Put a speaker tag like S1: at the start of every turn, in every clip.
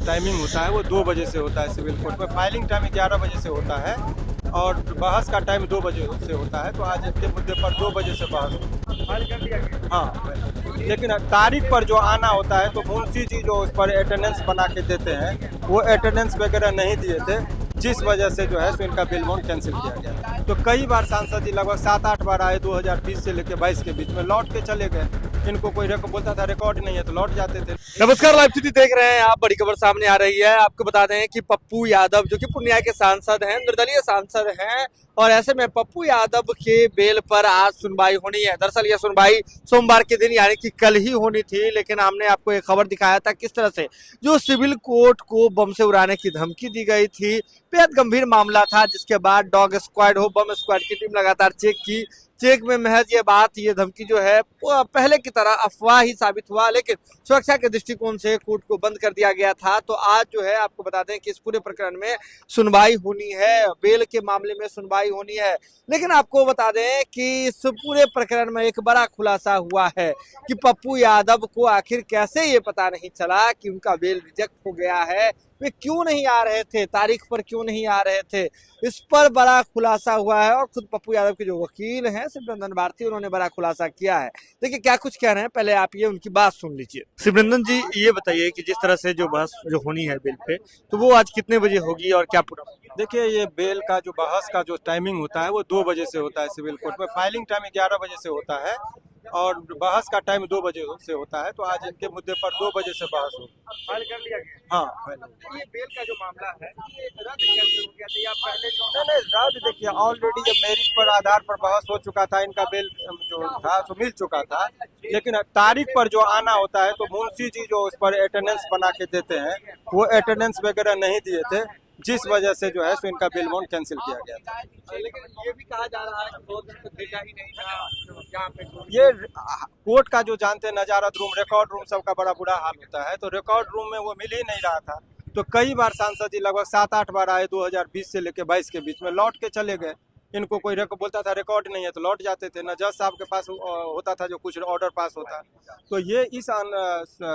S1: Timing होता है वो 2 बजे से होता है सिविल कोर्ट में। फाइलिंग टाइम 11 बजे से होता है और बहस का टाइम 2 बजे से होता है। तो आज इनके मुद्दे पर 2 बजे से बहस होगी। हाँ, लेकिन तारीख पर जो आना होता है तो मुंशी जी जो उस पर अटेंडेंस बना के देते हैं वो अटेंडेंस वगैरह नहीं दिए थे, जिस वजह से जो है सो इनका बिल बाउंड कैंसिल किया गया। तो कई बार सांसद जी लगभग 7-8 बार आए 2020 से लेकर 22 के बीच में, लौट के चले गए। इनको कोई बोलता था रिकॉर्ड नहीं है तो लौट जाते थे।
S2: नमस्कार, लाइव सिटी देख रहे हैं आप। बड़ी खबर सामने आ रही है। आपको बता दें कि पप्पू यादव जो कि पूर्णिया के सांसद हैं, निर्दलीय सांसद हैं, और ऐसे में पप्पू यादव के बेल पर आज सुनवाई होनी है। दरअसल यह सुनवाई सोमवार के दिन यानी कि कल ही होनी थी, लेकिन हमने आपको एक खबर दिखाया था किस तरह से जो सिविल कोर्ट को बम से उड़ाने की धमकी दी गई थी। बेहद गंभीर मामला था, जिसके बाद डॉग स्क्वाड हो बम स्क्वाड की टीम लगातार चेक में महज ये धमकी जो है वो पहले की तरह अफवाह ही साबित हुआ, लेकिन सुरक्षा के दृष्टिकोण से कोर्ट को बंद कर दिया गया था। तो आज जो है आपको बता दें कि इस पूरे प्रकरण में सुनवाई होनी है, बेल के मामले में सुनवाई होनी है। लेकिन आपको बता दें कि इस पूरे प्रकरण में एक बड़ा खुलासा हुआ है कि पप्पू यादव को आखिर कैसे ये पता नहीं चला कि उनका बेल रिजेक्ट हो गया है, वे क्यों नहीं आ रहे थे, तारीख पर क्यों नहीं आ रहे थे, इस पर बड़ा खुलासा हुआ है। और खुद पप्पू यादव के जो वकील हैं शिवरंजन भारती, उन्होंने बड़ा खुलासा किया है। देखिए क्या कुछ कह रहे हैं, पहले आप ये उनकी बात सुन लीजिए। शिवरंजन जी, ये बताइए कि जिस तरह से जो बहस जो होनी है बिल पे, तो वो आज कितने बजे होगी और क्या पूरा?
S1: देखिए, ये बेल का जो बहस का जो टाइमिंग होता है वो 2 बजे से होता है सिविल कोर्ट में। फाइलिंग टाइम 11 बजे से होता है और बहस का टाइम 2 बजे से होता है। तो आज इनके मुद्दे पर 2 बजे से बहस होगी।
S2: फाइल कर लिया गया?
S1: हाँ,
S2: ये बेल का जो मामला है ये रद्द कैसे हो गया था या पहले जो
S1: नहीं रद्द, देखिए ऑलरेडी जब मेरिट पर आधार पर बहस हो चुका था, इनका बेल जो था सो मिल चुका था। लेकिन तारीख पर जो आना होता है तो मुंशी जी जो उस पर अटेंडेंस बना के देते हैं वो अटेंडेंस वगैरह नहीं दिए थे, जिस वजह से जो है सो इनका बिल बाउंड कैंसिल किया गया था।
S2: लेकिन ये भी कहा जा रहा है कि 2 दिन तक भेजा ही नहीं था यहाँ पे।
S1: ये कोर्ट का जो जानते हैं नजारत रूम, रिकॉर्ड रूम सबका बड़ा बुरा हाल होता है, तो रिकॉर्ड रूम में वो मिल ही नहीं रहा था। तो कई बार सांसद जी लगभग 7-8 बार आए 2020 से लेकर 22 के बीच में, लौट के चले गए। इनको कोई बोलता था रिकॉर्ड नहीं है तो लौट जाते थे। न जज साहब के पास होता था जो कुछ ऑर्डर पास होता। तो ये इस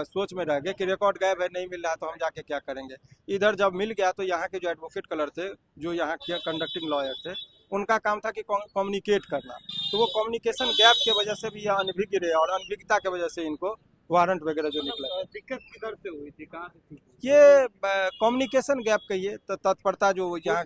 S1: सोच में रह गए कि रिकॉर्ड गायब है, नहीं मिल रहा तो हम जाके क्या करेंगे। इधर जब मिल गया तो यहाँ के जो एडवोकेट कलर थे, जो यहाँ के कंडक्टिंग लॉयर थे, उनका काम था कि कम्युनिकेट करना। तो वो कम्युनिकेशन गैप की वजह से भी यह अनभिज्ञ रहे और अनभिज्ञता की वजह से इनको वारंट वगैरह जो निकला।
S2: दिक्कत किधर से हुई थी, कहाँ से थी?
S1: ये कम्युनिकेशन गैप कहिए तो तत्परता जो यहाँ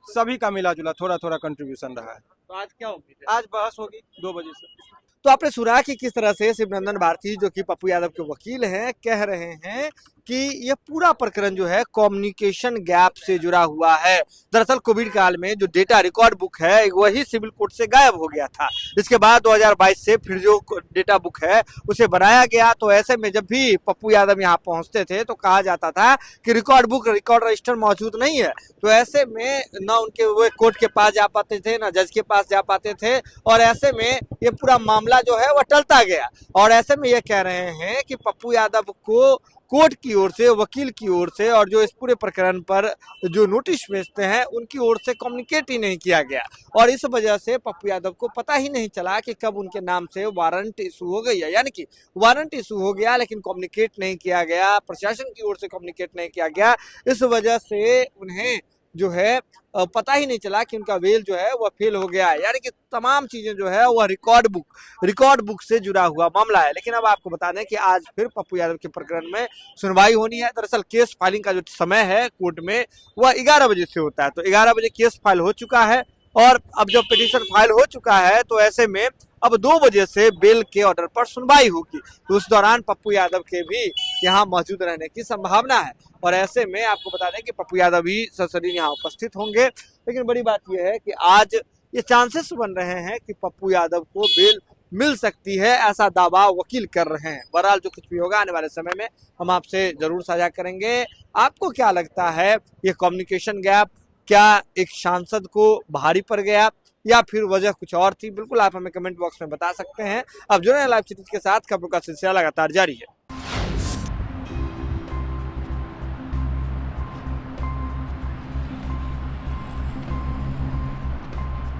S1: सभी का मिला जुला थोड़ा थोड़ा कंट्रीब्यूशन रहा है।
S2: तो आज क्या होगी?
S1: आज बहस होगी 2 बजे से।
S2: तो आपने सुना कि किस तरह से शिवरंजन भारती जो कि पप्पू यादव के वकील हैं कह रहे हैं कि यह पूरा प्रकरण जो है कम्युनिकेशन गैप से जुड़ा हुआ है। दरअसल कोविड काल में जो डेटा रिकॉर्ड बुक है वही सिविल कोर्ट से गायब हो गया था। इसके बाद 2022 से फिर जो डेटा बुक है उसे बनाया गया। तो ऐसे में जब भी पप्पू यादव यहाँ पहुंचते थे तो कहा जाता था कि रिकॉर्ड बुक, रिकॉर्ड रजिस्टर मौजूद नहीं है। तो ऐसे में न उनके वो कोर्ट के पास जा पाते थे, न जज के पास जा पाते थे, और ऐसे में ये पूरा मामला जो है वह टलता गया। और ऐसे में ये कह रहे हैं कि पप्पू यादव को कोर्ट की ओर से, वकील की ओर से, और जो इस पूरे प्रकरण पर जो नोटिस भेजते हैं उनकी ओर से कम्युनिकेट ही नहीं किया गया। और इस वजह से पप्पू यादव को पता ही नहीं चला कि कब उनके नाम से वारंट इशू हो गई है। यानी कि वारंट इशू हो गया लेकिन कम्युनिकेट नहीं किया गया, प्रशासन की ओर से कम्युनिकेट नहीं किया गया। इस वजह से उन्हें जो है पता ही नहीं चला कि उनका बेल जो है वह फेल हो गया है। यानी कि तमाम चीजें जो है वह रिकॉर्ड बुक से जुड़ा हुआ मामला है। लेकिन अब आपको बता दें कि आज फिर पप्पू यादव के प्रकरण में सुनवाई होनी है। दरअसल केस फाइलिंग का जो समय है कोर्ट में वह 11 बजे से होता है। तो 11 बजे केस फाइल हो चुका है और अब जब पिटीशन फाइल हो चुका है तो ऐसे में अब 2 बजे से बेल के ऑर्डर पर सुनवाई होगी। तो उस दौरान पप्पू यादव के भी यहाँ मौजूद रहने की संभावना है। और ऐसे में आपको बता दें कि पप्पू यादव भी ससुरी यहाँ उपस्थित होंगे। लेकिन बड़ी बात यह है कि आज ये चांसेस बन रहे हैं कि पप्पू यादव को बेल मिल सकती है, ऐसा दावा वकील कर रहे हैं। बहरहाल जो कुछ भी होगा आने वाले समय में हम आपसे जरूर साझा करेंगे। आपको क्या लगता है, ये कम्युनिकेशन गैप क्या एक सांसद को भारी पड़ गया या फिर वजह कुछ और थी? बिल्कुल आप हमें कमेंट बॉक्स में बता सकते हैं। अब जुड़े हैं लाइव सिटी के साथ, खबरों का सिलसिला लगातार जारी है।